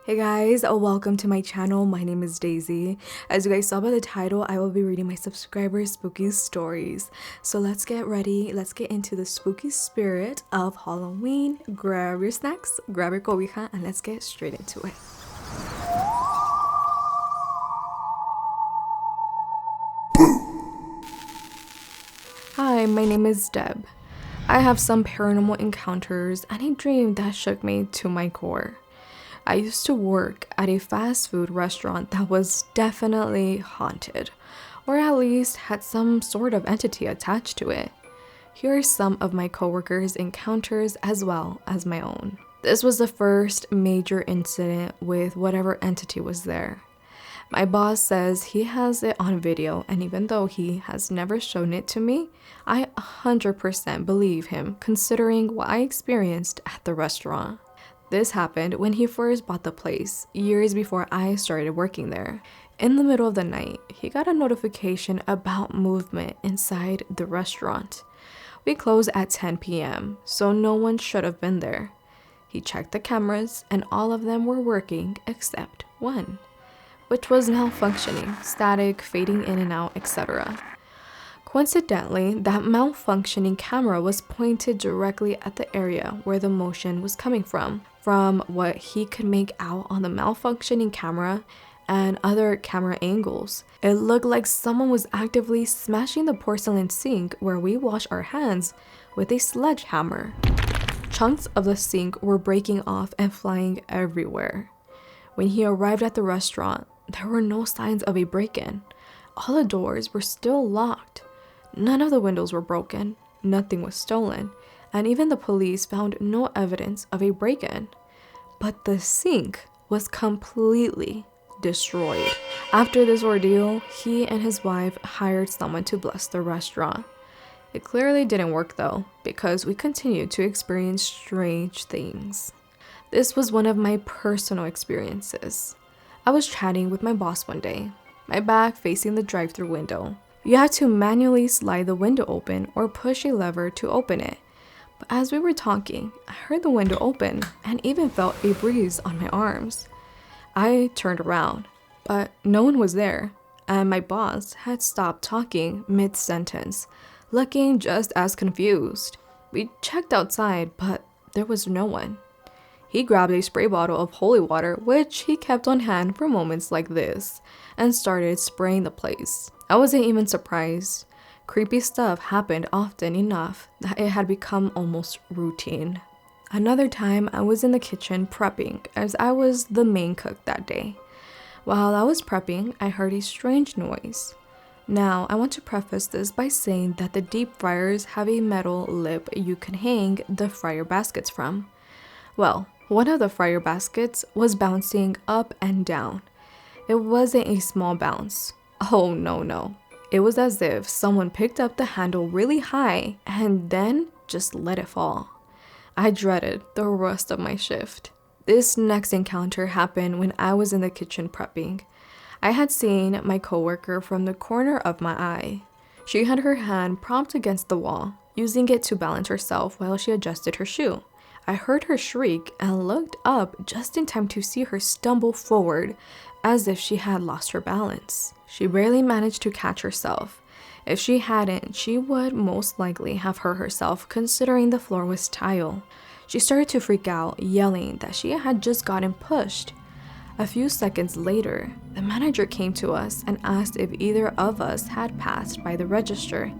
Hey guys, welcome to my channel. My name is Daisy. As you guys saw by the title, I will be reading my subscribers' spooky stories. So let's get ready. Let's get into the spooky spirit of Halloween. Grab your snacks, grab your cobija, and let's get straight into it. Hi, my name is Deb. I have some paranormal encounters and a dream that shook me to my core. I used to work at a fast food restaurant that was definitely haunted, or at least had some sort of entity attached to it. Here are some of my coworkers' encounters as well as my own. This was the first major incident with whatever entity was there. My boss says he has it on video, and even though he has never shown it to me, I 100% believe him considering what I experienced at the restaurant. This happened when he first bought the place, years before I started working there. In the middle of the night, he got a notification about movement inside the restaurant. We closed at 10 p.m., so no one should have been there. He checked the cameras, and all of them were working except one, which was malfunctioning, static, fading in and out, etc. Coincidentally, that malfunctioning camera was pointed directly at the area where the motion was coming from. From what he could make out on the malfunctioning camera and other camera angles, it looked like someone was actively smashing the porcelain sink where we wash our hands with a sledgehammer. Chunks of the sink were breaking off and flying everywhere. When he arrived at the restaurant, there were no signs of a break-in. All the doors were still locked. None of the windows were broken, nothing was stolen, and even the police found no evidence of a break-in. But the sink was completely destroyed. After this ordeal, he and his wife hired someone to bless the restaurant. It clearly didn't work though, because we continued to experience strange things. This was one of my personal experiences. I was chatting with my boss one day, my back facing the drive-thru window. You had to manually slide the window open or push a lever to open it. But as we were talking, I heard the window open and even felt a breeze on my arms. I turned around, but no one was there, and my boss had stopped talking mid-sentence, looking just as confused. We checked outside, but there was no one. He grabbed a spray bottle of holy water, which he kept on hand for moments like this, and started spraying the place. I wasn't even surprised. Creepy stuff happened often enough that it had become almost routine. Another time, I was in the kitchen prepping as I was the main cook that day. While I was prepping, I heard a strange noise. Now, I want to preface this by saying that the deep fryers have a metal lip you can hang the fryer baskets from. Well, one of the fryer baskets was bouncing up and down. It wasn't a small bounce. Oh no. It was as if someone picked up the handle really high and then just let it fall. I dreaded the rest of my shift. This next encounter happened when I was in the kitchen prepping. I had seen my coworker from the corner of my eye. She had her hand propped against the wall, using it to balance herself while she adjusted her shoe. I heard her shriek and looked up just in time to see her stumble forward as if she had lost her balance. She barely managed to catch herself. If she hadn't, she would most likely have hurt herself considering the floor was tile. She started to freak out, yelling that she had just gotten pushed. A few seconds later, the manager came to us and asked if either of us had passed by the register,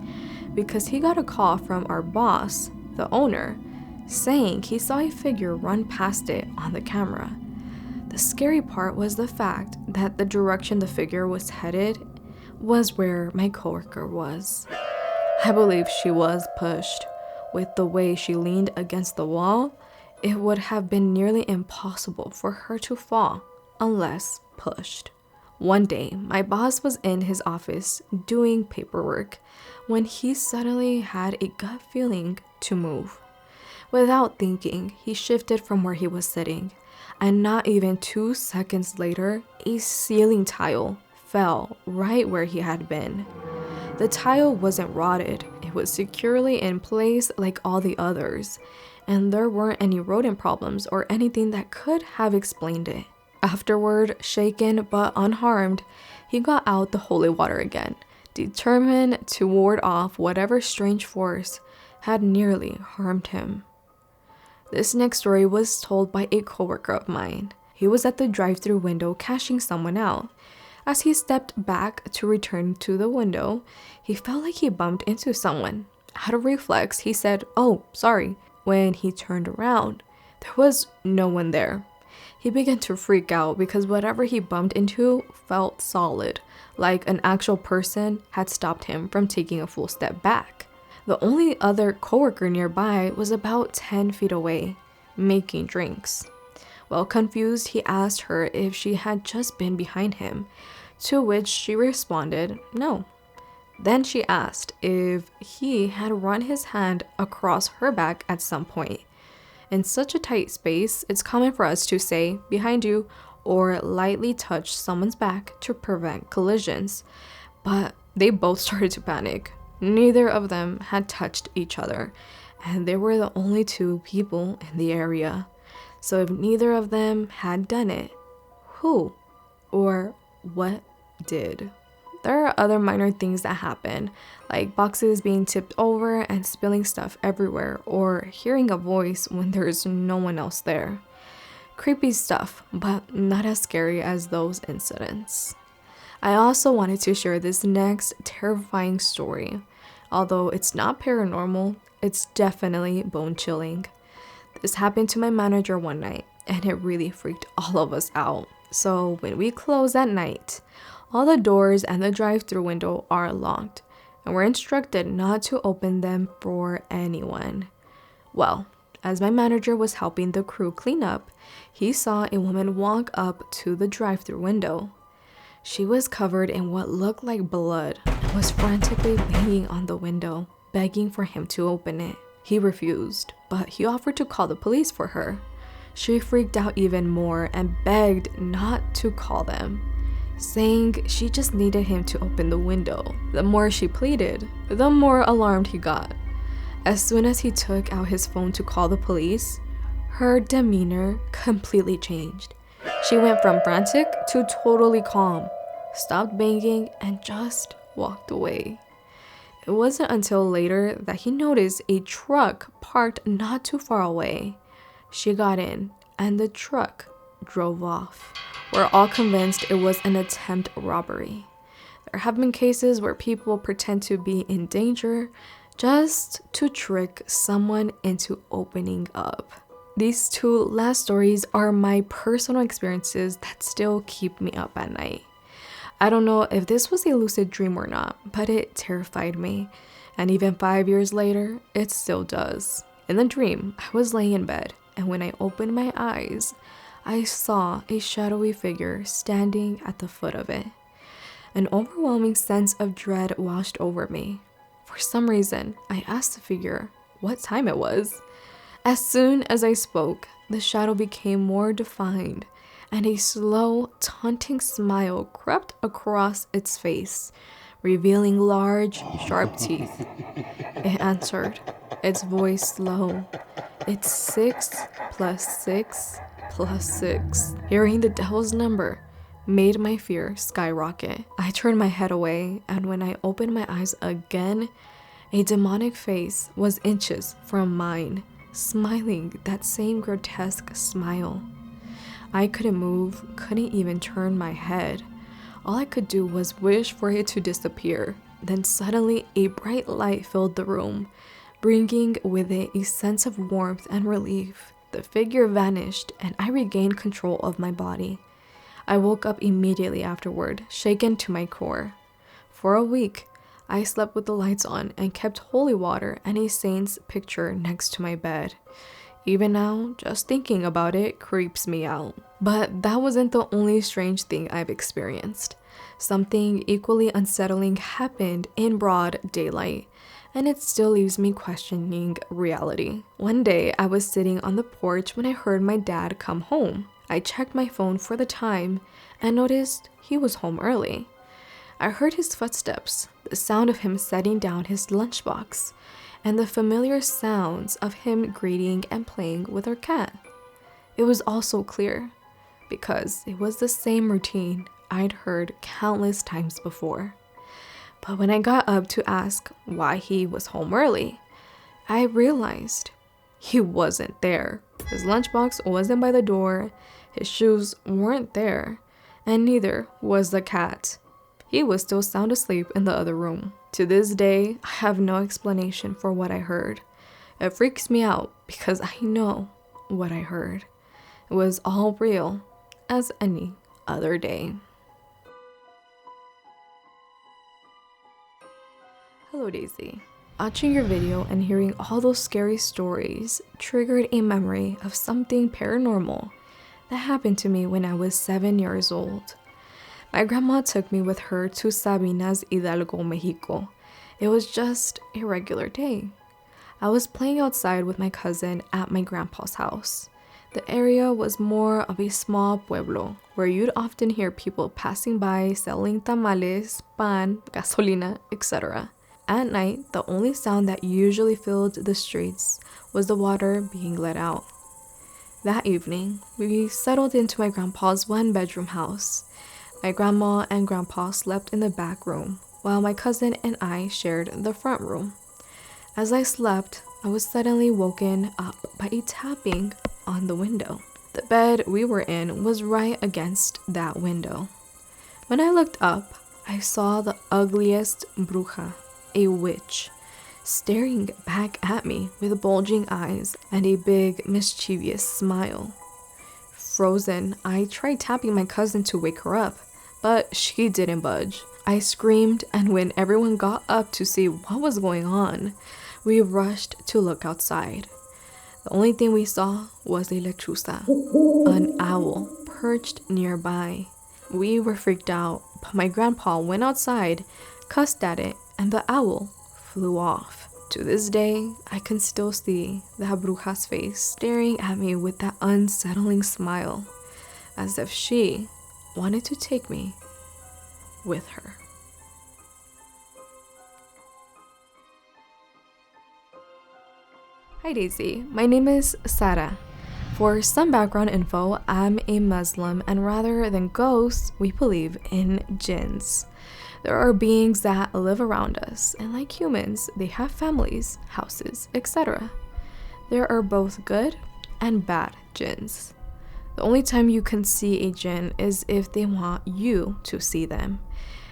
because he got a call from our boss, the owner, saying he saw a figure run past it on the camera. The scary part was the fact that the direction the figure was headed was where my coworker was. I believe she was pushed. With the way she leaned against the wall, it would have been nearly impossible for her to fall unless pushed. One day, my boss was in his office doing paperwork when he suddenly had a gut feeling to move. Without thinking, he shifted from where he was sitting, and not even 2 seconds later, a ceiling tile fell right where he had been. The tile wasn't rotted, it was securely in place like all the others, and there weren't any rodent problems or anything that could have explained it. Afterward, shaken but unharmed, he got out the holy water again, determined to ward off whatever strange force had nearly harmed him. This next story was told by a coworker of mine. He was at the drive-thru window cashing someone out. As he stepped back to return to the window, he felt like he bumped into someone. Out of reflex, he said, "Oh, sorry." When he turned around, there was no one there. He began to freak out because whatever he bumped into felt solid, like an actual person had stopped him from taking a full step back. The only other coworker nearby was about 10 feet away, making drinks. Well confused, he asked her if she had just been behind him, to which she responded, no. Then she asked if he had run his hand across her back at some point. In such a tight space, it's common for us to say, "behind you," or lightly touch someone's back to prevent collisions. But they both started to panic. Neither of them had touched each other, and they were the only two people in the area. So if neither of them had done it, who or what did? There are other minor things that happen, like boxes being tipped over and spilling stuff everywhere, or hearing a voice when there is no one else there. Creepy stuff, but not as scary as those incidents. I also wanted to share this next terrifying story. Although it's not paranormal, it's definitely bone-chilling. This happened to my manager one night, and it really freaked all of us out. So when we close at night, all the doors and the drive-thru window are locked, and we're instructed not to open them for anyone. Well, as my manager was helping the crew clean up, he saw a woman walk up to the drive-thru window. She was covered in what looked like blood and was frantically banging on the window, begging for him to open it. He refused, but he offered to call the police for her. She freaked out even more and begged not to call them, saying she just needed him to open the window. The more she pleaded, the more alarmed he got. As soon as he took out his phone to call the police, her demeanor completely changed. She went from frantic to totally calm, stopped banging, and just walked away. It wasn't until later that he noticed a truck parked not too far away. She got in, and the truck drove off. We're all convinced it was an attempt robbery. There have been cases where people pretend to be in danger just to trick someone into opening up. These two last stories are my personal experiences that still keep me up at night. I don't know if this was a lucid dream or not, but it terrified me. And even 5 years later, it still does. In the dream, I was laying in bed, and when I opened my eyes, I saw a shadowy figure standing at the foot of it. An overwhelming sense of dread washed over me. For some reason, I asked the figure what time it was. As soon as I spoke, the shadow became more defined, and a slow, taunting smile crept across its face, revealing large, sharp teeth. It answered, its voice low. "It's 6 + 6 + 6. Hearing the devil's number made my fear skyrocket. I turned my head away, and when I opened my eyes again, a demonic face was inches from mine, smiling that same grotesque smile. I couldn't move, couldn't even turn my head. All I could do was wish for it to disappear. Then suddenly a bright light filled the room, bringing with it a sense of warmth and relief. The figure vanished, and I regained control of my body. I woke up immediately afterward, shaken to my core. For a week, I slept with the lights on and kept holy water and a saint's picture next to my bed. Even now, just thinking about it creeps me out. But that wasn't the only strange thing I've experienced. Something equally unsettling happened in broad daylight, and it still leaves me questioning reality. One day, I was sitting on the porch when I heard my dad come home. I checked my phone for the time and noticed he was home early. I heard his footsteps, the sound of him setting down his lunchbox, and the familiar sounds of him greeting and playing with our cat. It was all so clear. because it was the same routine I'd heard countless times before. But when I got up to ask why he was home early, I realized he wasn't there. His lunchbox wasn't by the door, his shoes weren't there, and neither was the cat. He was still sound asleep in the other room. To this day, I have no explanation for what I heard. It freaks me out because I know what I heard. It was all real as any other day. Hello, Daisy. Watching your video and hearing all those scary stories triggered a memory of something paranormal that happened to me when I was 7 years old. My grandma took me with her to Sabina's Hidalgo, Mexico. It was just a regular day. I was playing outside with my cousin at my grandpa's house. The area was more of a small pueblo where you'd often hear people passing by selling tamales, pan, gasolina, etc. At night, the only sound that usually filled the streets was the water being let out. That evening, we settled into my grandpa's one-bedroom house. My grandma and grandpa slept in the back room, while my cousin and I shared the front room. As I slept, I was suddenly woken up by a tapping on the window. The bed we were in was right against that window. When I looked up, I saw the ugliest bruja, a witch, staring back at me with bulging eyes and a big, mischievous smile. Frozen, I tried tapping my cousin to wake her up, but she didn't budge. I screamed, and when everyone got up to see what was going on, we rushed to look outside. The only thing we saw was a lechuza, an owl, perched nearby. We were freaked out, but my grandpa went outside, cussed at it, and the owl flew off. To this day, I can still see that bruja's face staring at me with that unsettling smile, as if she wanted to take me with her. Hi Daisy, my name is Sarah. For some background info, I'm a Muslim, and rather than ghosts, we believe in jinns. There are beings that live around us, and like humans, they have families, houses, etc. There are both good and bad jinns. The only time you can see a jinn is if they want you to see them,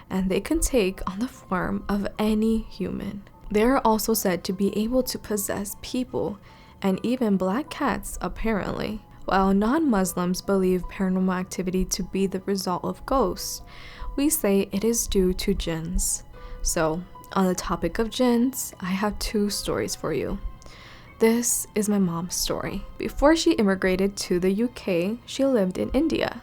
and they can take on the form of any human. They are also said to be able to possess people and even black cats, apparently. While non-Muslims believe paranormal activity to be the result of ghosts, we say it is due to jinns. So, on the topic of jinns, I have two stories for you. This is my mom's story. Before she immigrated to the UK, she lived in India.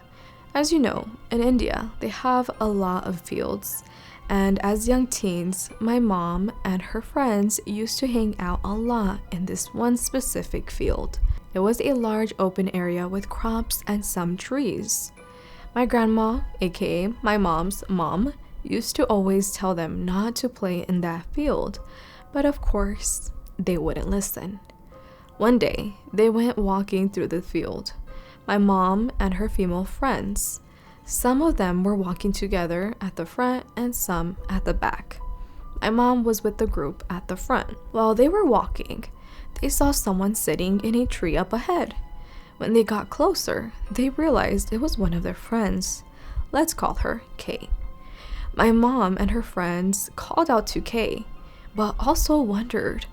As you know, in India, they have a lot of fields. And as young teens, my mom and her friends used to hang out a lot in this one specific field. It was a large open area with crops and some trees. My grandma, aka my mom's mom, used to always tell them not to play in that field, but of course, they wouldn't listen. One day, they went walking through the field, my mom and her female friends. Some of them were walking together at the front and some at the back. My mom was with the group at the front. While they were walking, they saw someone sitting in a tree up ahead. When they got closer, they realized it was one of their friends. Let's call her Kay. My mom and her friends called out to Kay, but also wondered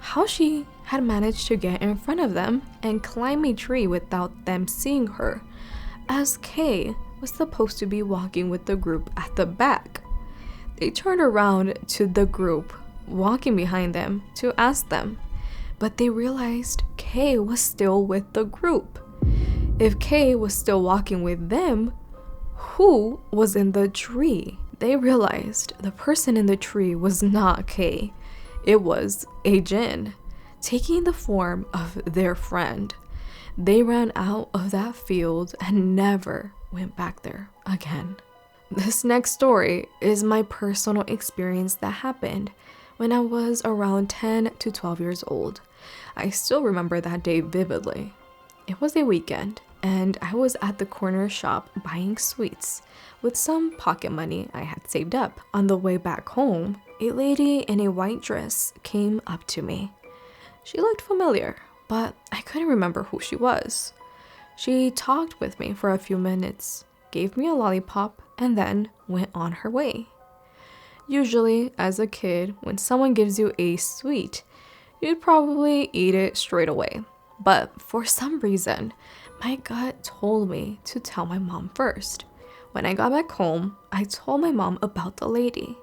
how she had managed to get in front of them and climb a tree without them seeing her, as Kay was supposed to be walking with the group at the back. They turned around to the group walking behind them to ask them, but they realized Kay was still with the group. If Kay was still walking with them, who was in the tree? They realized the person in the tree was not Kay. It was a jinn, taking the form of their friend. They ran out of that field and never went back there again. This next story is my personal experience that happened when I was around 10 to 12 years old. I still remember that day vividly. It was a weekend, and I was at the corner shop buying sweets with some pocket money I had saved up. On the way back home, a lady in a white dress came up to me. She looked familiar, but I couldn't remember who she was. She talked with me for a few minutes, gave me a lollipop, and then went on her way. Usually, as a kid, when someone gives you a sweet, you'd probably eat it straight away. But for some reason, my gut told me to tell my mom first. When I got back home, I told my mom about the lady.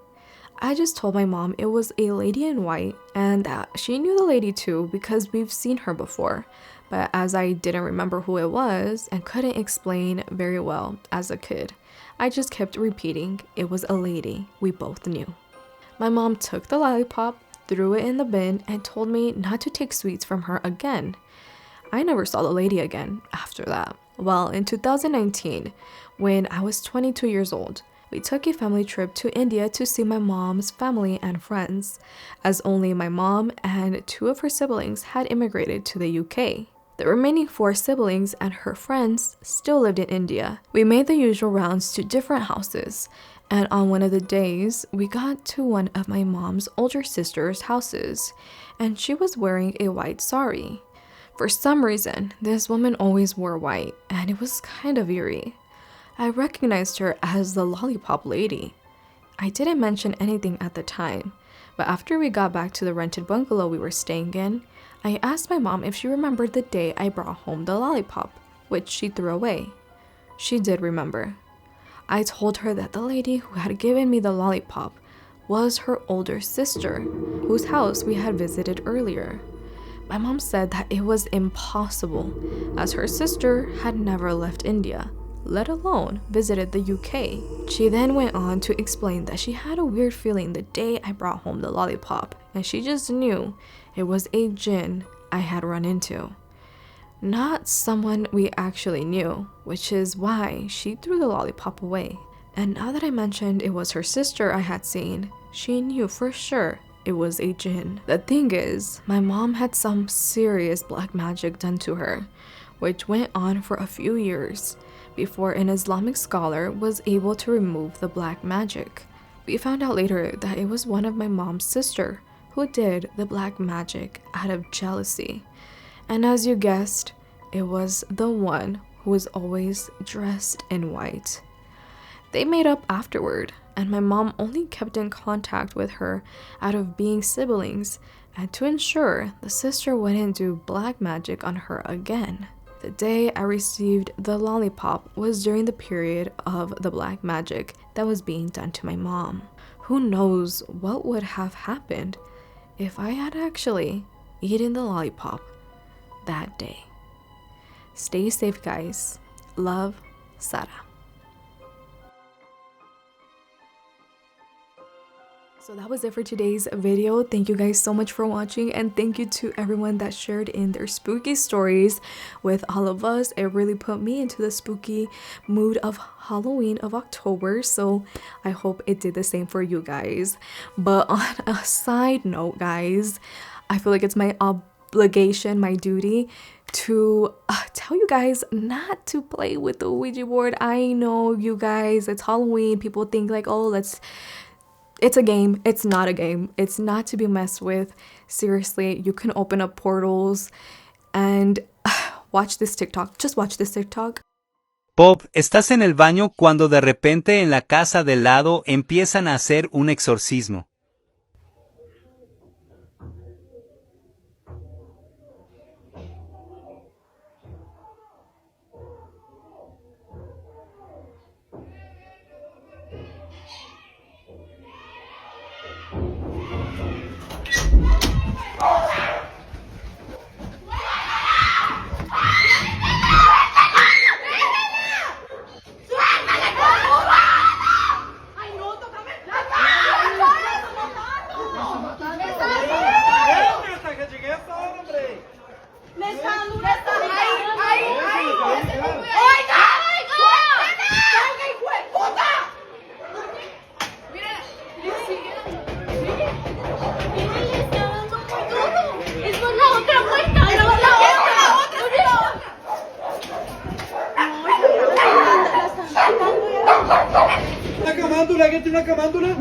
I just told my mom it was a lady in white and that she knew the lady too because we've seen her before. But as I didn't remember who it was and couldn't explain very well as a kid, I just kept repeating it was a lady we both knew. My mom took the lollipop, threw it in the bin, and told me not to take sweets from her again. I never saw the lady again after that. Well, in 2019, when I was 22 years old, we took a family trip to India to see my mom's family and friends, as only my mom and 2 of her siblings had immigrated to the UK. The remaining 4 siblings and her friends still lived in India. We made the usual rounds to different houses, and on one of the days, we got to one of my mom's older sister's houses, and she was wearing a white sari. For some reason, this woman always wore white, and it was kind of eerie. I recognized her as the lollipop lady. I didn't mention anything at the time, but after we got back to the rented bungalow we were staying in, I asked my mom if she remembered the day I brought home the lollipop, which she threw away. She did remember. I told her that the lady who had given me the lollipop was her older sister, whose house we had visited earlier. My mom said that it was impossible, as her sister had never left India, let alone visited the UK. She then went on to explain that she had a weird feeling the day I brought home the lollipop, and she just knew it was a jinn I had run into. Not someone we actually knew, which is why she threw the lollipop away. And now that I mentioned it was her sister I had seen, she knew for sure it was a jinn. The thing is, my mom had some serious black magic done to her, which went on for a few years before an Islamic scholar was able to remove the black magic. We found out later that it was one of my mom's sister who did the black magic out of jealousy. And as you guessed, it was the one who was always dressed in white. They made up afterward, and my mom only kept in contact with her out of being siblings and to ensure the sister wouldn't do black magic on her again. The day I received the lollipop was during the period of the black magic that was being done to my mom. Who knows what would have happened if I had actually eaten the lollipop that day. Stay safe, guys. Love, Sara. So that was it for today's video. Thank you guys so much for watching, and thank you to everyone that shared in their spooky stories with all of us. It really put me into the spooky mood of Halloween of October, so I hope it did the same for you guys. But on a side note, guys, I feel like it's my obligation, my duty to tell you guys not to play with the Ouija board. I know, you guys, it's Halloween. People think like, oh, it's a game. It's not a game. It's not to be messed with. Seriously, you can open up portals and watch this TikTok. Just watch this TikTok. Pop, estás en el baño cuando de repente en la casa del lado empiezan a hacer un exorcismo. camándula, ¿qué tiene una camándula?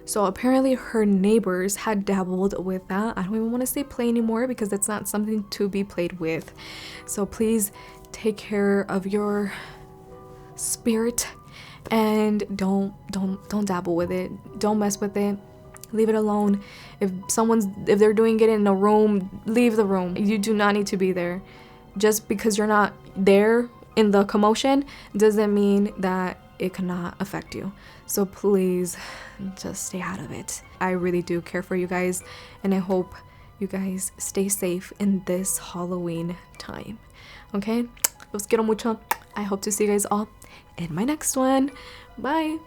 So apparently her neighbors had dabbled with that. I don't even want to say play anymore because it's not something to be played with. So please take care of your spirit and don't dabble with it. Don't mess with it. Leave it alone. If they're doing it in a room, leave the room. You do not need to be there. Just because you're not there in the commotion doesn't mean that it cannot affect you. So please just stay out of it. I really do care for you guys, and I hope you guys stay safe in this Halloween time. Okay? Los quiero mucho. I hope to see you guys all in my next one. Bye.